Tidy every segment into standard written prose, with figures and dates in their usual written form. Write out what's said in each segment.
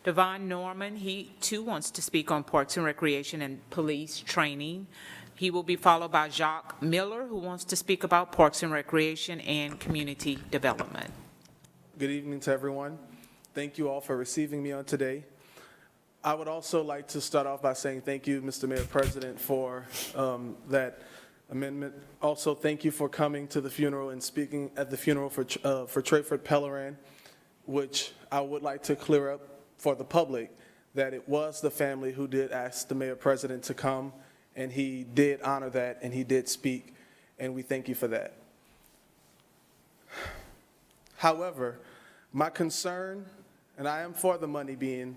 Devon Norman, he too wants to speak on Parks and Recreation and police training. He will be followed by Jacques Miller, who wants to speak about Parks and Recreation and community development. Good evening to everyone. Thank you all for receiving me on today. I would also like to start off by saying thank you, Mr. Mayor President, for that amendment. Also, thank you for coming to the funeral and speaking at the funeral for Trayford Pellerin, which I would like to clear up for the public that it was the family who did ask the Mayor President to come, and he did honor that, and he did speak, and we thank you for that. However, my concern, and I am for the money being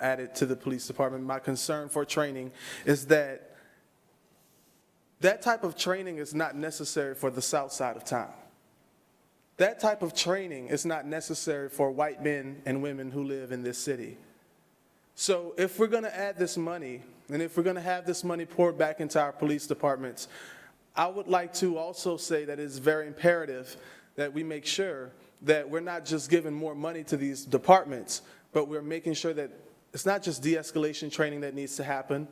added to the police department, my concern for training is that that type of training is not necessary for the south side of town. That type of training is not necessary for white men and women who live in this city. So if we're going to add this money, and if we're going to have this money poured back into our police departments, I would like to also say that it's very imperative that we make sure that we're not just giving more money to these departments, but we're making sure that it's not just de-escalation training that needs to happen,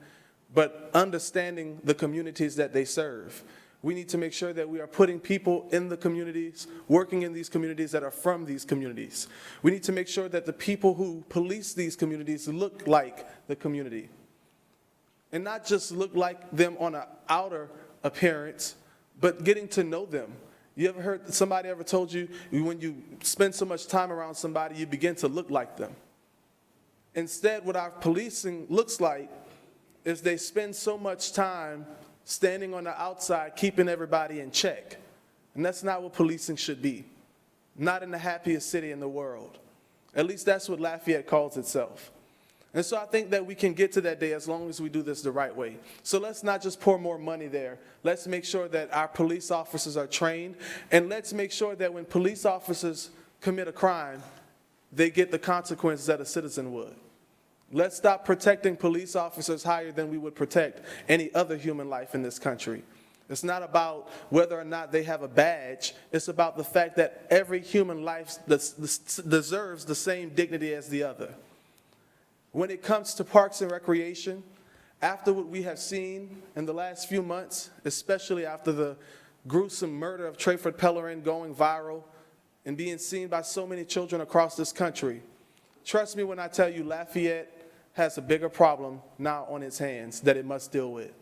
but understanding the communities that they serve. We need to make sure that we are putting people in the communities, working in these communities that are from these communities. We need to make sure that the people who police these communities look like the community. And not just look like them on an outer appearance, but getting to know them. You ever heard somebody ever told you when you spend so much time around somebody, you begin to look like them? Instead, what our policing looks like is they spend so much time standing on the outside, keeping everybody in check. And that's not what policing should be. Not in the happiest city in the world. At least that's what Lafayette calls itself. And so I think that we can get to that day as long as we do this the right way. So let's not just pour more money there. Let's make sure that our police officers are trained. And let's make sure that when police officers commit a crime, they get the consequences that a citizen would. Let's stop protecting police officers higher than we would protect any other human life in this country. It's not about whether or not they have a badge. It's about the fact that every human life deserves the same dignity as the other. When it comes to parks and recreation, after what we have seen in the last few months, especially after the gruesome murder of Trayford Pellerin going viral and being seen by so many children across this country, trust me when I tell you Lafayette has a bigger problem now on its hands that it must deal with.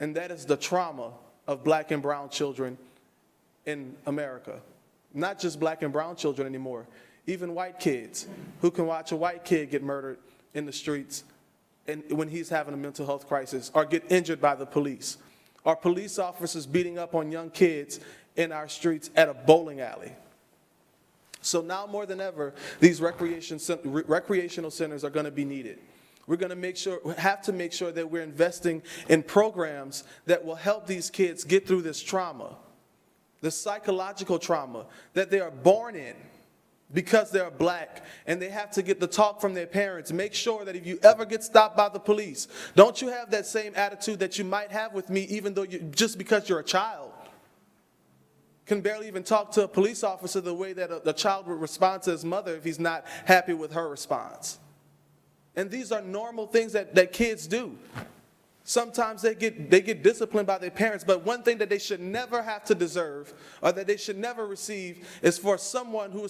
And that is the trauma of black and brown children in America. Not just black and brown children anymore, even white kids who can watch a white kid get murdered in the streets and when he's having a mental health crisis, or get injured by the police, or police officers beating up on young kids in our streets at a bowling alley. So now more than ever, these recreational centers are going to be needed. We have to make sure that we're investing in programs that will help these kids get through this trauma, the psychological trauma that they are born in because they're black, and they have to get the talk from their parents. Make sure that if you ever get stopped by the police, don't you have that same attitude that you might have with me, even though just because you're a child. Can barely even talk to a police officer the way that a child would respond to his mother if he's not happy with her response. And these are normal things that kids do. Sometimes they get disciplined by their parents, but one thing that they should never have to deserve, or that they should never receive, is for someone who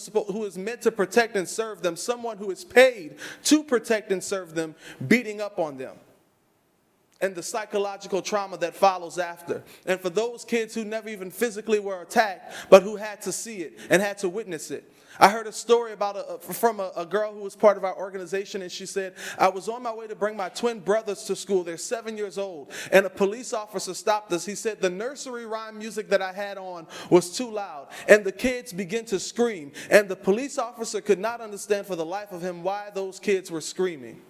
is meant to protect and serve them, someone who is paid to protect and serve them, beating up on them. And the psychological trauma that follows after. And for those kids who never even physically were attacked, but who had to see it and had to witness it. I heard a story from a girl who was part of our organization, and she said, I was on my way to bring my twin brothers to school. They're 7 years old. And a police officer stopped us. He said the nursery rhyme music that I had on was too loud. And the kids began to scream. And the police officer could not understand for the life of him why those kids were screaming.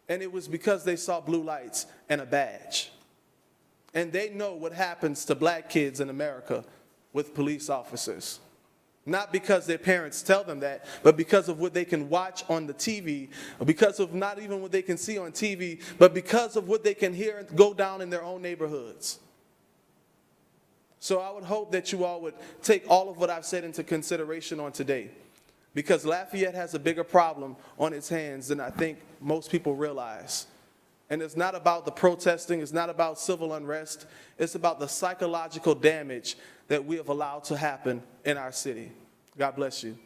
And it was because they saw blue lights and a badge. And they know what happens to black kids in America with police officers. Not because their parents tell them that, but because of what they can watch on the TV, or because of not even what they can see on TV, but because of what they can hear and go down in their own neighborhoods. So I would hope that you all would take all of what I've said into consideration on today. because Lafayette has a bigger problem on its hands than I think most people realize. And it's not about the protesting, it's not about civil unrest, it's about the psychological damage that we have allowed to happen in our city. God bless you.